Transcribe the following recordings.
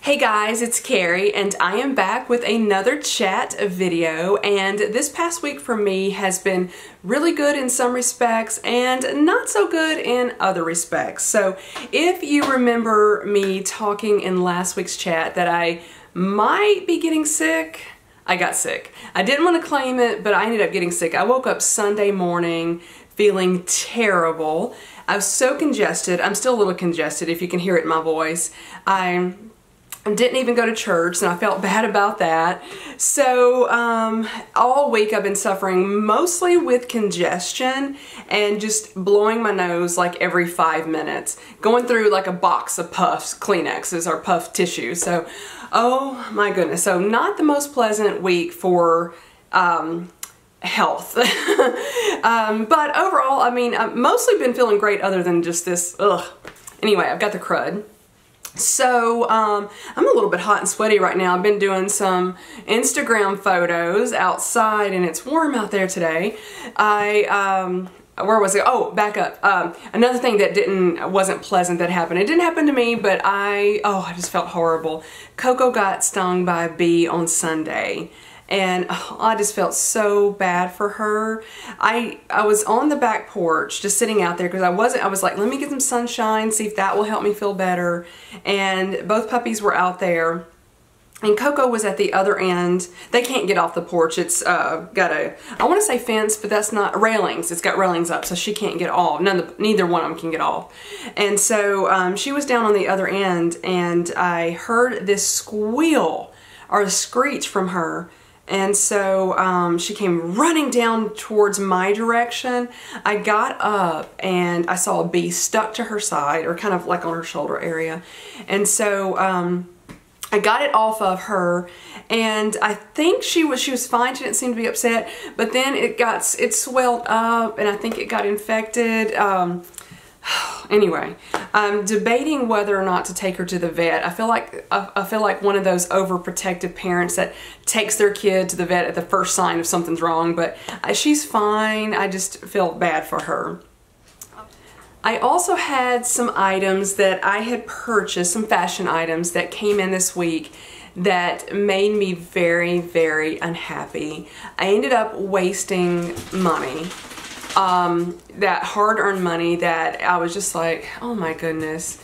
Hey guys, it's Carrie and I am back with another chat video, and this past week for me has been really good in some respects and not so good in other respects. So if you remember me talking in last week's chat that I might be getting sick, I got sick. I didn't want to claim it, but I ended up getting sick. I woke up Sunday morning feeling terrible. I was so congested. I'm still a little congested if you can hear it in my voice. I didn't even go to church and I felt bad about that. So all week I've been suffering mostly with congestion and just blowing my nose like every 5 minutes. Going through like a box of Puffs, Kleenexes or Puff tissue. So, oh my goodness. So not the most pleasant week for health. But overall, I mean, I've mostly been feeling great other than just this, ugh. Anyway, I've got the crud. So, I'm a little bit hot and sweaty right now. I've been doing some Instagram photos outside and it's warm out there today. Where was it? Oh, back up. Another thing that wasn't pleasant that happened. It didn't happen to me, but I just felt horrible. Coco got stung by a bee on Sunday. And I just felt so bad for her. I was on the back porch just sitting out there because I was like, let me get some sunshine, see if that will help me feel better. And both puppies were out there. And Coco was at the other end. They can't get off the porch. It's got I want to say fence, but that's not, railings. It's got railings up, so she can't get off. Neither one of them can get off. And so she was down on the other end, and I heard this squeal or a screech from her. And so she came running down towards my direction. I got up and I saw a bee stuck to her side, or kind of like on her shoulder area. And so I got it off of her, and I think she was fine. She didn't seem to be upset. But then it swelled up, and I think it got infected. Anyway, I'm debating whether or not to take her to the vet. I feel like one of those overprotective parents that takes their kid to the vet at the first sign of something's wrong, but she's fine. I just feel bad for her. I also had some items that I had purchased, some fashion items that came in this week that made me very, very unhappy. I ended up wasting money. That hard-earned money that I was just like, oh my goodness.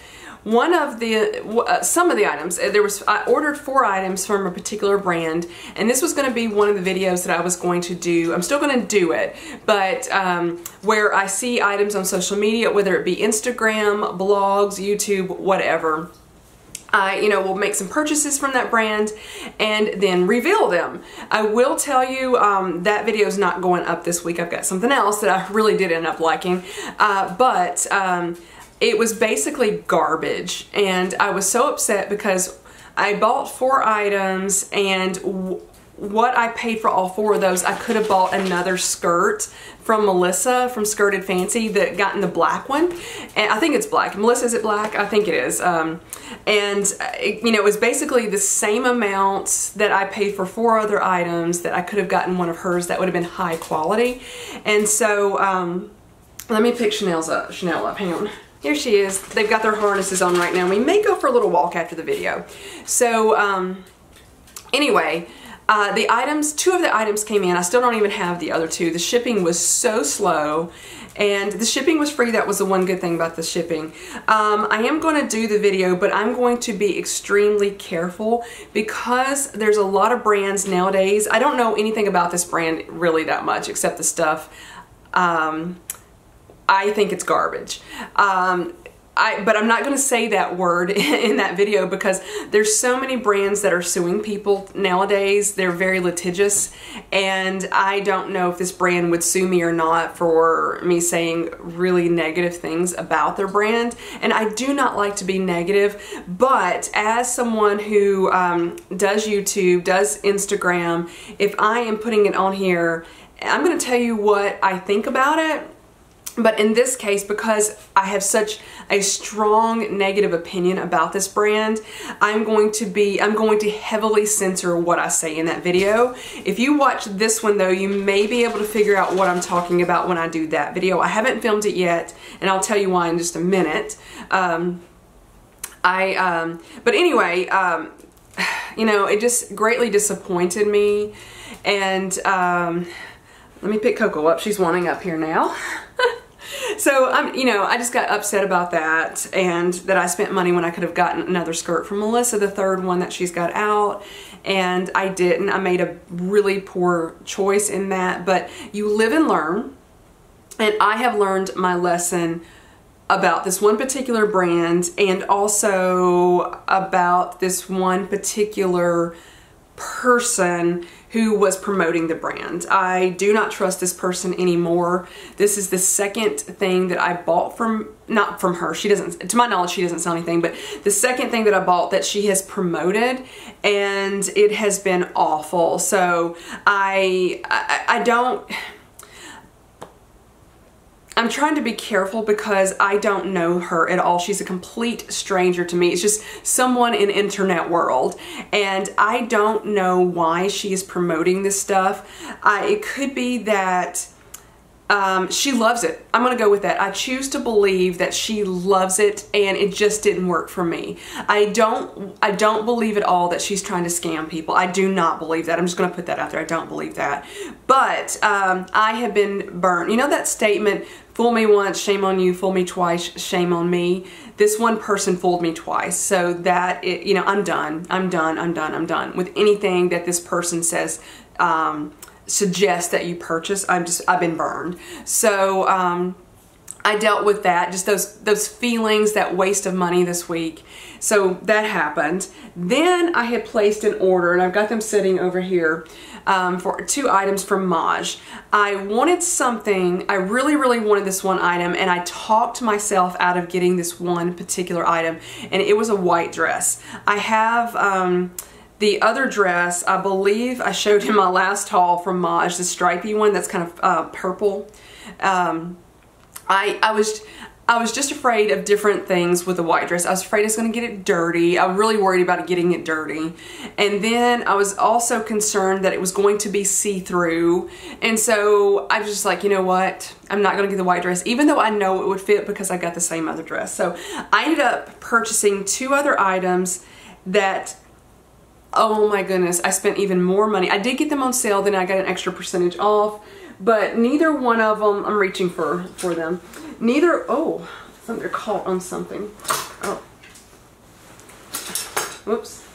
Some of the items, I ordered 4 items from a particular brand, and this was going to be one of the videos that I was going to do. I'm still going to do it, but where I see items on social media, whether it be Instagram, blogs, YouTube, whatever, I, will make some purchases from that brand and then reveal them. I will tell you that video is not going up this week. I've got something else that I really did end up liking, but it was basically garbage, and I was so upset because I bought 4 items, and what I paid for all 4 of those, I could have bought another skirt from Melissa from Skirted Fancy that got in the black one. And I think it's black. Melissa, is it black? I think it is. It was basically the same amount that I paid for 4 other items that I could have gotten one of hers that would have been high quality. And so, let me pick Chanel up. Hang on. Here she is. They've got their harnesses on right now. We may go for a little walk after the video. So, anyway, 2 of the items came in. I still don't even have the other 2. The shipping was so slow, and the shipping was free. That was the one good thing about the shipping. I am going to do the video, but I'm going to be extremely careful because there's a lot of brands nowadays. I don't know anything about this brand really that much except the stuff. I think it's garbage. But I'm not going to say that word in that video because there's so many brands that are suing people nowadays. They're very litigious, and I don't know if this brand would sue me or not for me saying really negative things about their brand. And I do not like to be negative, but as someone who does YouTube, does Instagram, if I am putting it on here, I'm going to tell you what I think about it. But in this case, because I have such a strong negative opinion about this brand, I'm going to heavily censor what I say in that video. If you watch this one though, you may be able to figure out what I'm talking about when I do that video. I haven't filmed it yet, and I'll tell you why in just a minute. But anyway, you know, it just greatly disappointed me. And let me pick Coco up. She's wanting up here now. So you know, I just got upset about that, and that I spent money when I could have gotten another skirt from Melissa, the third one that she's got out, and I didn't. I made a really poor choice in that, but you live and learn, and I have learned my lesson about this one particular brand, and also about this one particular person who was promoting the brand. I do not trust this person anymore. This is the second thing that I bought from, not from her, she doesn't, to my knowledge, she doesn't sell anything, but the second thing that I bought that she has promoted, and it has been awful. So I'm trying to be careful because I don't know her at all. She's a complete stranger to me. It's just someone in internet world, and I don't know why she is promoting this stuff. It could be that she loves it. I'm gonna go with that. I choose to believe that she loves it, and it just didn't work for me. I don't believe at all that she's trying to scam people. I do not believe that. I'm just gonna put that out there. I don't believe that. But I have been burned. You know that statement, fool me once, shame on you, fool me twice, shame on me? This one person fooled me twice. So that, you know, I'm done. I'm done with anything that this person says, suggest that you purchase. I've been burned. So I dealt with that, just those feelings, that waste of money this week. So that happened. Then I had placed an order, and I've got them sitting over here, for 2 items from Maj. I wanted something, I really wanted this one item, and I talked myself out of getting this one particular item, and it was a white dress. I have the other dress, I believe I showed in my last haul from Maj, the stripy one that's kind of purple. I was just afraid of different things with the white dress. I was afraid it's going to get it dirty. I was really worried about it getting it dirty. And then I was also concerned that it was going to be see-through. And so I was just like, you know what? I'm not going to get the white dress, even though I know it would fit because I got the same other dress. So I ended up purchasing 2 other items that, oh my goodness, I spent even more money. I did get them on sale, then I got an extra percentage off, but neither one of them, I'm reaching for them. Neither, oh, they're caught on something. Oh, whoops.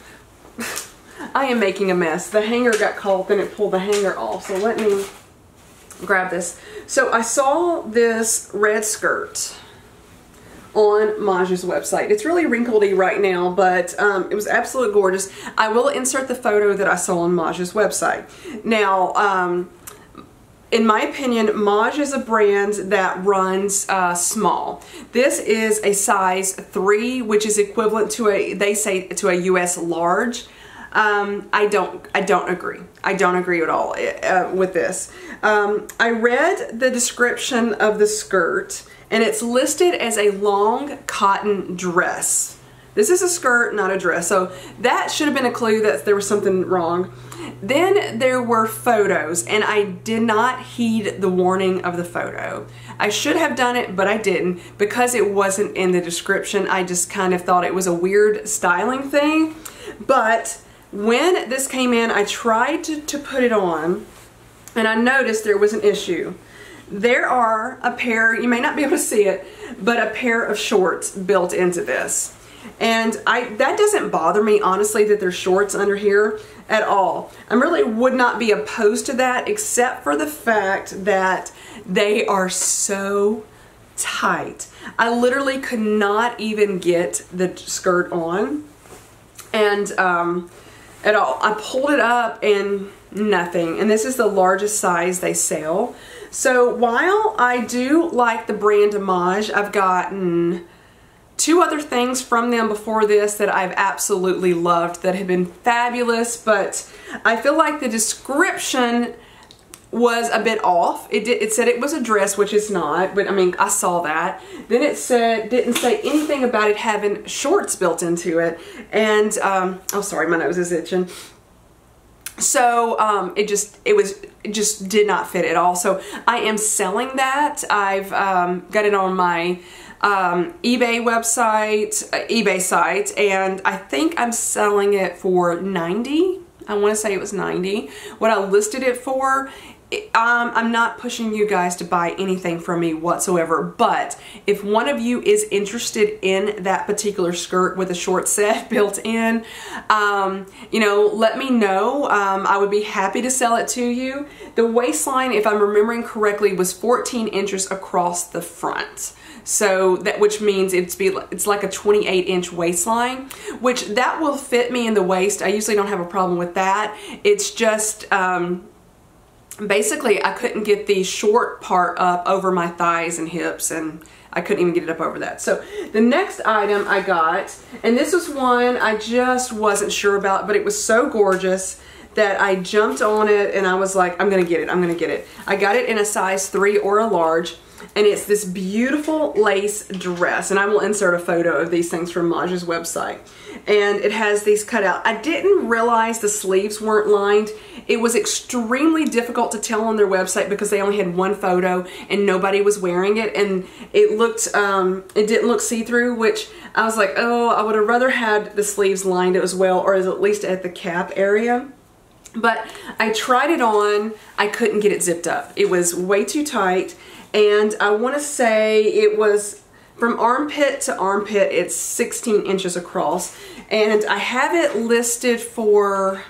I am making a mess. The hanger got caught, then it pulled the hanger off. So let me grab this. So I saw this red skirt on Maj's website. It's really wrinkly right now, but it was absolutely gorgeous. I will insert the photo that I saw on Maj's website. Now, in my opinion, Maj is a brand that runs small. This is a size 3, which is equivalent to they say to a US large. I don't agree. I don't agree at all with this. I read the description of the skirt, and it's listed as a long cotton dress. This is a skirt, not a dress. So that should have been a clue that there was something wrong. Then there were photos, and I did not heed the warning of the photo. I should have done it, but I didn't. Because it wasn't in the description, I just kind of thought it was a weird styling thing. But when this came in, I tried to put it on, and I noticed there was an issue. There are a pair, you may not be able to see it, but a pair of shorts built into this. And that doesn't bother me, honestly, that there's shorts under here at all. I really would not be opposed to that, except for the fact that they are so tight. I literally could not even get the skirt on, and at all. I pulled it up and nothing. And this is the largest size they sell. So while I do like the brand Maj, I've gotten 2 other things from them before this that I've absolutely loved that have been fabulous, but I feel like the description was a bit off. It said it was a dress, which it's not, but I mean, I saw that. Then it didn't say anything about it having shorts built into it. And, oh sorry, my nose is itching. So it just did not fit at all. So I am selling that. I've got it on my eBay site, and I think I'm selling it for 90. I want to say it was 90. What I listed it for, I'm not pushing you guys to buy anything from me whatsoever, but if one of you is interested in that particular skirt with a short set built in, you know, let me know. I would be happy to sell it to you. The waistline, if I'm remembering correctly, was 14 inches across the front. So that, which means it's like a 28-inch waistline, which that will fit me in the waist. I usually don't have a problem with that. It's just, basically, I couldn't get the short part up over my thighs and hips, and I couldn't even get it up over that. So the next item I got, and this was one I just wasn't sure about, but it was so gorgeous that I jumped on it and I was like, I'm gonna get it, I'm gonna get it. I got it in a size 3 or a large, and it's this beautiful lace dress, and I will insert a photo of these things from Maj's website. And it has these cut out. I didn't realize the sleeves weren't lined. It was extremely difficult to tell on their website because they only had one photo and nobody was wearing it, and it looked, it didn't look see-through, which I was like, oh, I would have rather had the sleeves lined as well, or at least at the cap area. But I tried it on, I couldn't get it zipped up. It was way too tight, and I want to say it was from armpit to armpit, it's 16 inches across, and I have it listed for,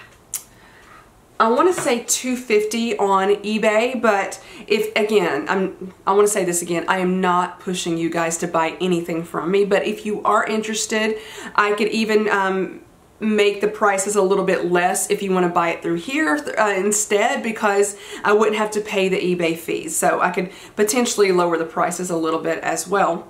I want to say $250 on eBay, but if, again, I want to say this again, I am not pushing you guys to buy anything from me, but if you are interested, I could even make the prices a little bit less if you want to buy it through here instead, because I wouldn't have to pay the eBay fees. So I could potentially lower the prices a little bit as well.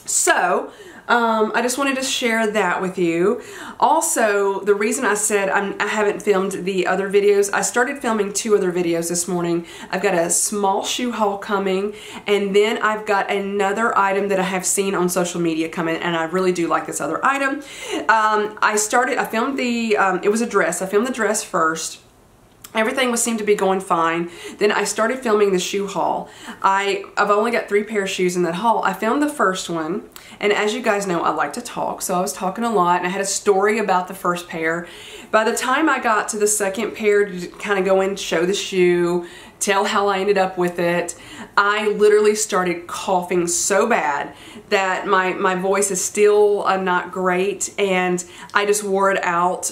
So I just wanted to share that with you. Also, the reason I said I haven't filmed the other videos, I started filming 2 other videos this morning. I've got a small shoe haul coming, and then I've got another item that I have seen on social media coming, and I really do like this other item. I filmed the, it was a dress. I filmed the dress first. Everything seemed to be going fine. Then I started filming the shoe haul. I've only got 3 pair of shoes in that haul. I filmed the first one, and as you guys know, I like to talk, so I was talking a lot, and I had a story about the first pair. By the time I got to the second pair to kind of go and show the shoe, tell how I ended up with it, I literally started coughing so bad that my voice is still not great, and I just wore it out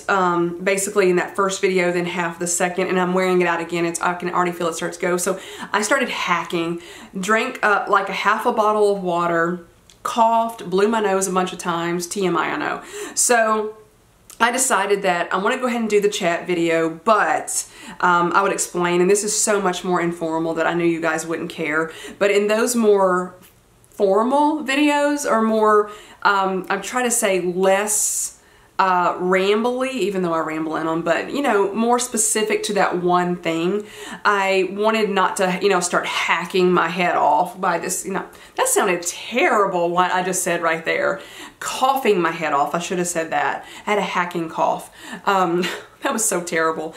basically in that first video, then half the second, and I'm wearing it out again. I can already feel it start to go. So I started hacking, drank like a half a bottle of water, coughed, blew my nose a bunch of times, TMI I know. So I decided that I want to go ahead and do the chat video, but I would explain, and this is so much more informal that I knew you guys wouldn't care, but in those more formal videos, or more, I'm trying to say less rambly, even though I ramble in them, but you know, more specific to that one thing. I wanted not to, you know, start hacking my head off by this, you know, that sounded terrible what I just said right there. Coughing my head off, I should have said that. I had a hacking cough. That was so terrible.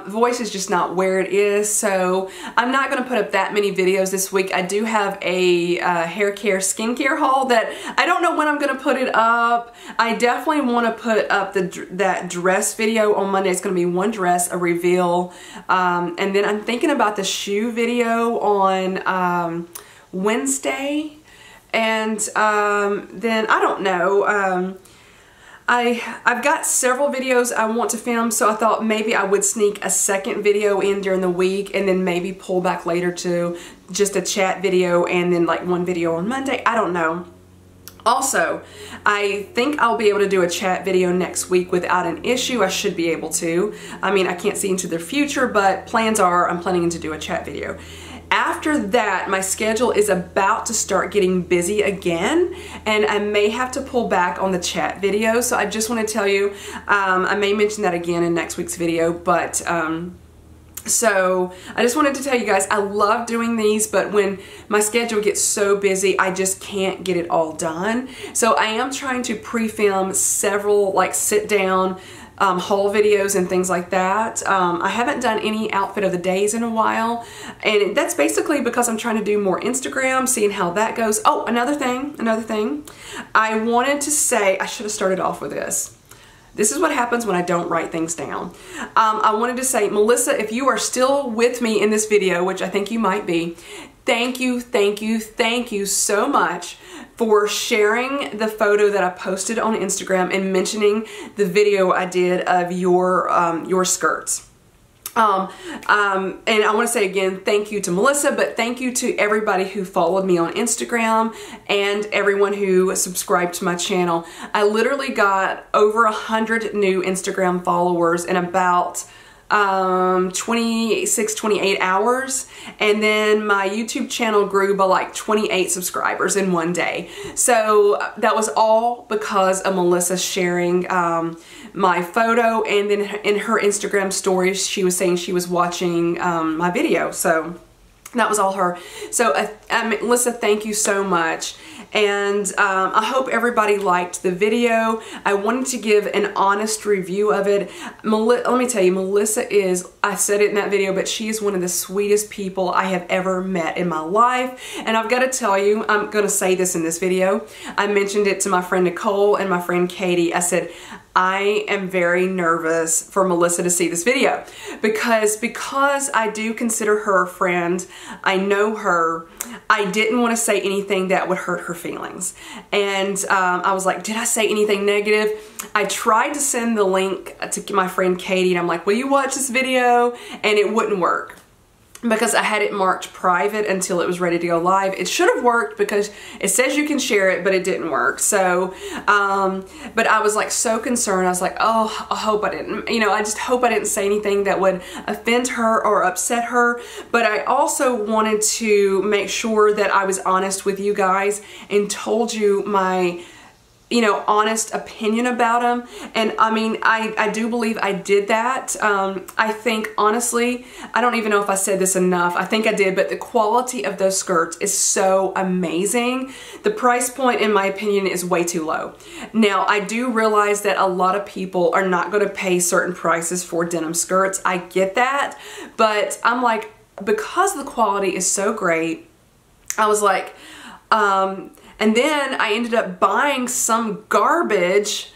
Voice is just not where it is, so I'm not going to put up that many videos this week. I do have a hair care, skincare haul that I don't know when I'm going to put it up. I definitely want to put up that dress video on Monday. It's going to be one dress, a reveal, and then I'm thinking about the shoe video on Wednesday, and then I don't know. I've got several videos I want to film, so I thought maybe I would sneak a second video in during the week and then maybe pull back later to just a chat video and then like one video on Monday. I don't know. Also, I think I'll be able to do a chat video next week without an issue. I should be able to. I mean, I can't see into the future, but plans are I'm planning to do a chat video. After that, my schedule is about to start getting busy again, and I may have to pull back on the chat video. So I just want to tell you, I may mention that again in next week's video, but so I just wanted to tell you guys, I love doing these, but when my schedule gets so busy, I just can't get it all done. So I am trying to pre-film several like sit down haul videos and things like that. I haven't done any outfit of the days in a while, and that's basically because I'm trying to do more Instagram, seeing how that goes. Oh, another thing. I wanted to say, I should have started off with this. This is what happens when I don't write things down. I wanted to say, Melissa, if you are still with me in this video, which I think you might be, thank you so much for sharing the photo that I posted on Instagram and mentioning the video I did of your skirts. And I want to say again, thank you to Melissa, but thank you to everybody who followed me on Instagram and everyone who subscribed to my channel. I literally got over 100 new Instagram followers in about 28 hours, and then my YouTube channel grew by like 28 subscribers in one day. So that was all because of Melissa sharing my photo, and then in her Instagram stories she was saying she was watching my video. So that was all her. So Melissa, thank you so much. And I hope everybody liked the video. I wanted to give an honest review of it. Let me tell you, Melissa is, I said it in that video, but she is one of the sweetest people I have ever met in my life. And I've got to tell you, I'm going to say this in this video. I mentioned it to my friend Nicole and my friend Katie. I said, I am very nervous for Melissa to see this video because I do consider her a friend. I know her. I didn't want to say anything that would hurt her feelings. And I was like, did I say anything negative? I tried to send the link to my friend Katie, and I'm like, will you watch this video? And it wouldn't work, because I had it marked private until it was ready to go live. It should have worked because it says you can share it, but it didn't work. So, but I was like so concerned. I was like, oh, I hope I didn't, I just hope I didn't say anything that would offend her or upset her. But I also wanted to make sure that I was honest with you guys and told you my honest opinion about them. And I mean, I do believe I did that. I think, honestly, I don't even know if I said this enough. I think I did, but the quality of those skirts is so amazing. The price point, in my opinion, is way too low. Now, I do realize that a lot of people are not going to pay certain prices for denim skirts. I get that, but I'm like, because the quality is so great, I was like, and then I ended up buying some garbage.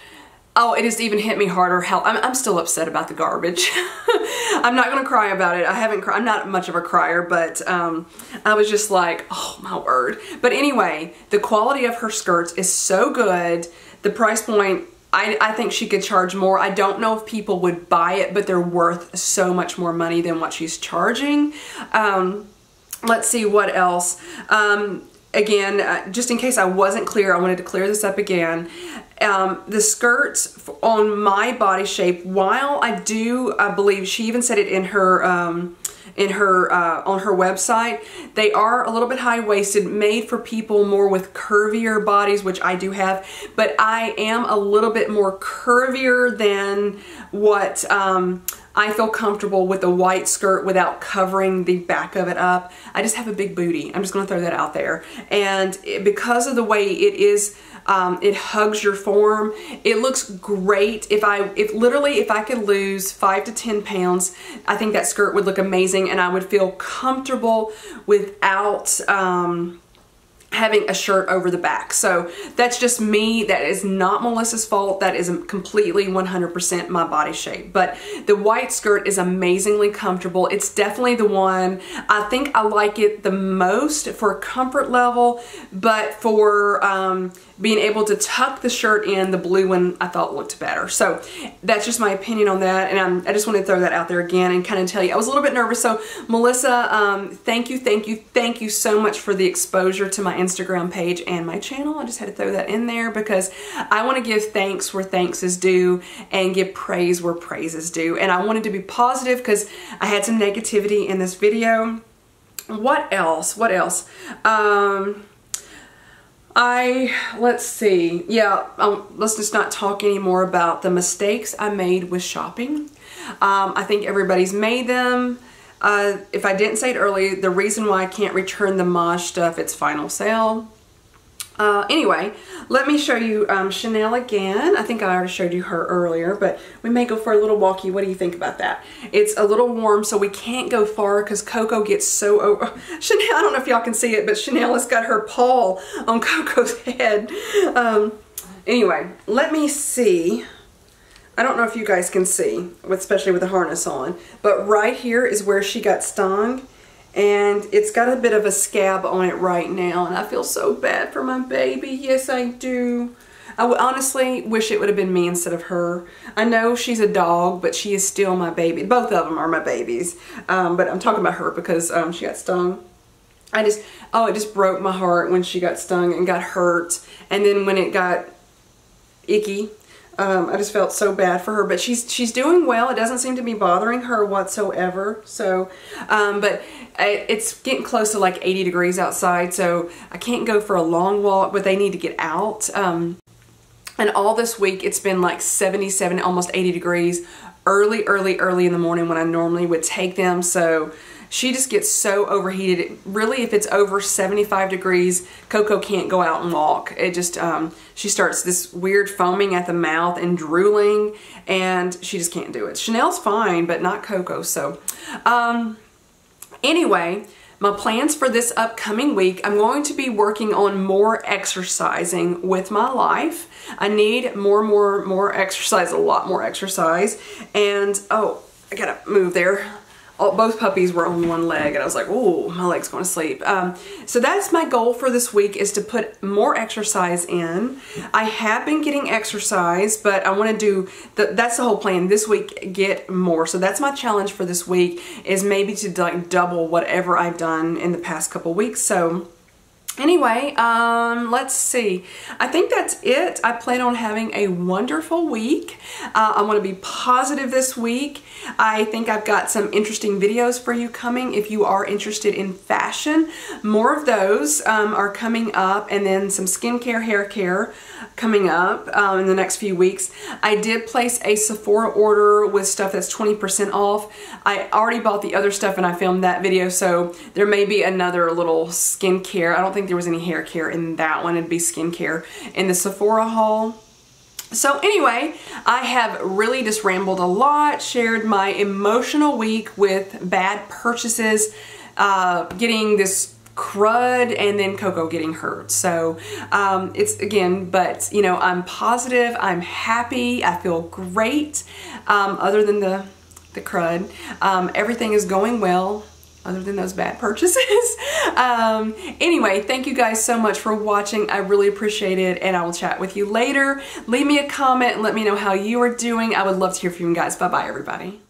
Oh, it just even hit me harder. Hell, I'm still upset about the garbage. I'm not going to cry about it. I haven't cried. I'm not much of a crier, but I was just like, oh my word. But anyway, the quality of her skirts is so good. The price point, I think she could charge more. I don't know if people would buy it, but they're worth so much more money than what she's charging. Let's see what else. Again, just in case I wasn't clear, I wanted to clear this up again. The skirts on my body shape, while I believe she even said it in her on her website, they are a little bit high-waisted, made for people more with curvier bodies, which I do have, but I am a little bit more curvier than what I feel comfortable with a white skirt without covering the back of it up. I just have a big booty. I'm just going to throw that out there. And because of the way it is, it hugs your form. It looks great. If I could lose 5 to 10 pounds, I think that skirt would look amazing, and I would feel comfortable without having a shirt over the back. So that's just me. That is not Melissa's fault. That is completely 100% my body shape. But the white skirt is amazingly comfortable. It's definitely the one. I think I like it the most for comfort level, but for being able to tuck the shirt in, the blue one I thought looked better. So that's just my opinion on that, and I just wanted to throw that out there again and kind of tell you I was a little bit nervous. So Melissa, thank you so much for the exposure to my Instagram page and my channel. I just had to throw that in there because I want to give thanks where thanks is due and give praise where praise is due. And I wanted to be positive because I had some negativity in this video. What else? Let's see. Yeah, let's just not talk anymore about the mistakes I made with shopping. I think everybody's made them. If I didn't say it earlier, the reason why I can't return the Mosh stuff, it's final sale. Anyway, let me show you Chanel again. I think I already showed you her earlier, but we may go for a little walkie. What do you think about that? It's a little warm, so we can't go far because Coco gets so over. Chanel, I don't know if y'all can see it, but Chanel has got her paw on Coco's head. Anyway, let me see. I don't know if you guys can see, especially with the harness on, but right here is where she got stung. And it's got a bit of a scab on it right now, and I feel so bad for my baby. Yes, I do. I would honestly wish it would have been me instead of her. I know she's a dog, but she is still my baby. Both of them are my babies. But I'm talking about her because she got stung. It just broke my heart when she got stung and got hurt. And then when it got icky, I just felt so bad for her, but she's doing well. It doesn't seem to be bothering her whatsoever. So, but it's getting close to like 80 degrees outside, so I can't go for a long walk, but they need to get out. And all this week it's been like 77, almost 80 degrees early in the morning when I normally would take them. So she just gets so overheated. Really, if it's over 75 degrees, Coco can't go out and walk. It just, she starts this weird foaming at the mouth and drooling, and she just can't do it. Chanel's fine, but not Coco. So, anyway, my plans for this upcoming week, I'm going to be working on more exercising with my life. I need more exercise, a lot more exercise. And, oh, I gotta move there. Both puppies were on one leg, and I was like, oh, my leg's going to sleep. So that's my goal for this week, is to put more exercise in. I have been getting exercise, but I want to do, that's the whole plan, this week get more. So that's my challenge for this week, is maybe to like double whatever I've done in the past couple weeks. So anyway, let's see. I think that's it. I plan on having a wonderful week. I want to be positive this week. I think I've got some interesting videos for you coming. If you are interested in fashion, more of those are coming up, and then some skincare, hair care coming up in the next few weeks. I did place a Sephora order with stuff that's 20% off. I already bought the other stuff and I filmed that video, so there may be another little skincare. I don't think there was any hair care in that one. It'd be skincare in the Sephora haul. So anyway, I have really just rambled a lot, shared my emotional week with bad purchases, getting this crud, and then Coco getting hurt. So it's, again, but you know, I'm positive, I'm happy, I feel great. Other than the crud, everything is going well, other than those bad purchases. Anyway, thank you guys so much for watching. I really appreciate it, and I will chat with you later. Leave me a comment and let me know how you are doing. I would love to hear from you guys. Bye-bye, everybody.